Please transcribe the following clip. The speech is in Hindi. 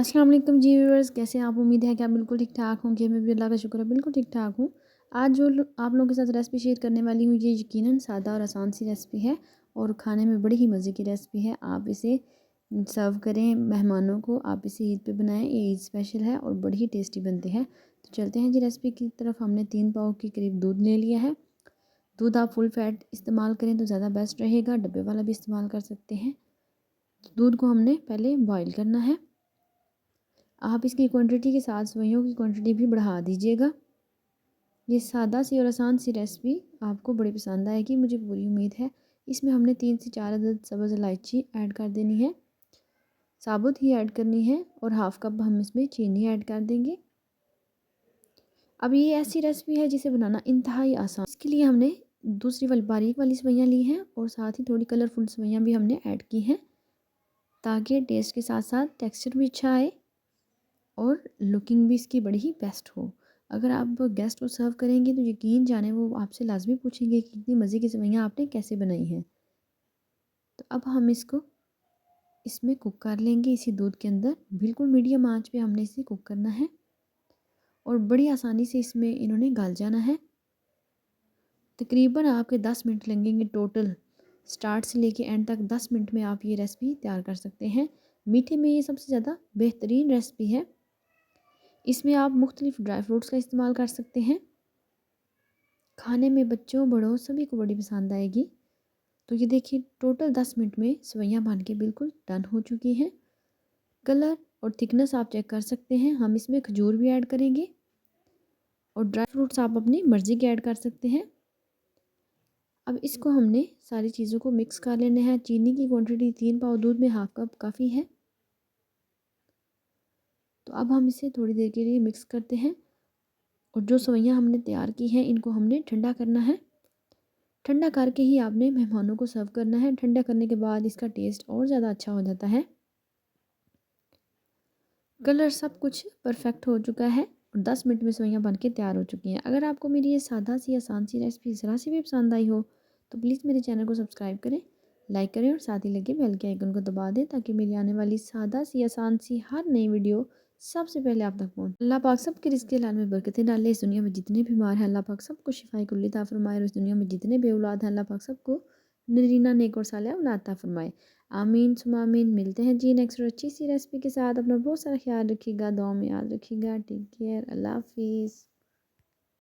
अस्सलाम वालेकुम जी व्यूअर्स, कैसे हैं आप? उम्मीद है कि आप बिल्कुल ठीक ठाक होंगे। मैं भी अल्लाह का शुक्र है बिल्कुल ठीक ठाक हूँ। आज जो आप लोगों के साथ रेसिपी शेयर करने वाली हूँ, ये यकीनन सादा और आसान सी रेसिपी है और खाने में बड़ी ही मज़े की रेसिपी है। आप इसे सर्व करें मेहमानों को, आप इसे ईद पे बनाएं, ये ईद स्पेशल है और बड़ी ही टेस्टी बनती है। तो चलते हैं जी रेसिपी की तरफ। हमने 3 पाव के करीब दूध ले लिया है। दूध आप फुल फैट इस्तेमाल करें तो ज़्यादा बेस्ट रहेगा, डब्बे वाला भी इस्तेमाल कर सकते हैं। दूध को हमने पहले बॉयल करना है। आप इसकी क्वांटिटी के साथ सेवइयों की क्वांटिटी भी बढ़ा दीजिएगा। ये सादा सी और आसान सी रेसिपी आपको बड़ी पसंद आएगी, मुझे पूरी उम्मीद है। इसमें हमने 3 से 4 अदद सब्ज़ इलायची ऐड कर देनी है, साबुत ही ऐड करनी है, और हाफ़ कप हम इसमें चीनी ऐड कर देंगे। अब ये ऐसी रेसिपी है जिसे बनाना इंतहाई आसान। इसके लिए हमने दूसरी वाली बारीक वाली सेवइयाँ ली हैं और साथ ही थोड़ी कलरफुल सेवइयाँ भी हमने ऐड की हैं, ताकि टेस्ट के साथ साथ टेक्सचर भी अच्छा आए और लुकिंग भी इसकी बड़ी ही बेस्ट हो। अगर आप गेस्ट को सर्व करेंगे तो यकीन जाने वो आपसे लाजमी पूछेंगे कि इतनी मज़े की सेवइयाँ आपने कैसे बनाई हैं। तो अब हम इसको इसमें कुक कर लेंगे, इसी दूध के अंदर बिल्कुल मीडियम आंच पे हमने इसे कुक करना है और बड़ी आसानी से इसमें इन्होंने गल जाना है। तकरीबन आपके 10 मिनट लगेंगे टोटल। स्टार्ट से लेके एंड तक 10 मिनट में आप ये रेसिपी तैयार कर सकते हैं। मीठे में ये सबसे ज़्यादा बेहतरीन रेसिपी है। इसमें आप मुख्तलिफ ड्राई फ्रूट्स का इस्तेमाल कर सकते हैं। खाने में बच्चों बड़ों सभी को बड़ी पसंद आएगी। तो ये देखिए टोटल 10 मिनट में सेवइयाँ बन के बिल्कुल डन हो चुकी हैं। कलर और थिकनेस आप चेक कर सकते हैं। हम इसमें खजूर भी ऐड करेंगे और ड्राई फ्रूट्स आप अपनी मर्ज़ी के ऐड कर सकते हैं। अब इसको हमने सारी चीज़ों को मिक्स कर लेना है। चीनी की क्वांटिटी 3 पाव दूध में हाफ़ कप काफ़ी है। तो अब हम इसे थोड़ी देर के लिए मिक्स करते हैं और जो सेवइयाँ हमने तैयार की हैं इनको हमने ठंडा करना है। ठंडा करके ही आपने मेहमानों को सर्व करना है। ठंडा करने के बाद इसका टेस्ट और ज़्यादा अच्छा हो जाता है। कलर सब कुछ परफेक्ट हो चुका है और 10 मिनट में सेवइयाँ बन के तैयार हो चुकी हैं। अगर आपको मेरी ये सादा सी आसान सी रेसिपी ज़रा सी भी पसंद आई हो तो प्लीज़ मेरे चैनल को सब्सक्राइब करें, लाइक करें और साथ ही लगे बेल के आइकन को दबा दें, ताकि मेरी आने वाली सादा सी आसान सी हर नई वीडियो सबसे पहले आप तक पहुँचे। अल्लाह पाक सबके रिज़्क़ हलाल में बरकतें डाले। इस दुनिया में जितने बीमार हैं अल्लाह पाक सबको शिफाए कुल्ली अता फ़रमाए, और इस दुनिया में जितने बेऔलाद हैं अल्लाह पाक सबको नरीना नेक और सालिहा औलाद अता फ़रमाए। आमीन सुम्मा आमीन। मिलते हैं जी नेक्स्ट और अच्छी सी रेसिपी के साथ। अपना बहुत सारा ख्याल रखिएगा, दुआ में याद रखिएगा। टेक केयर, अल्लाह हाफिज़।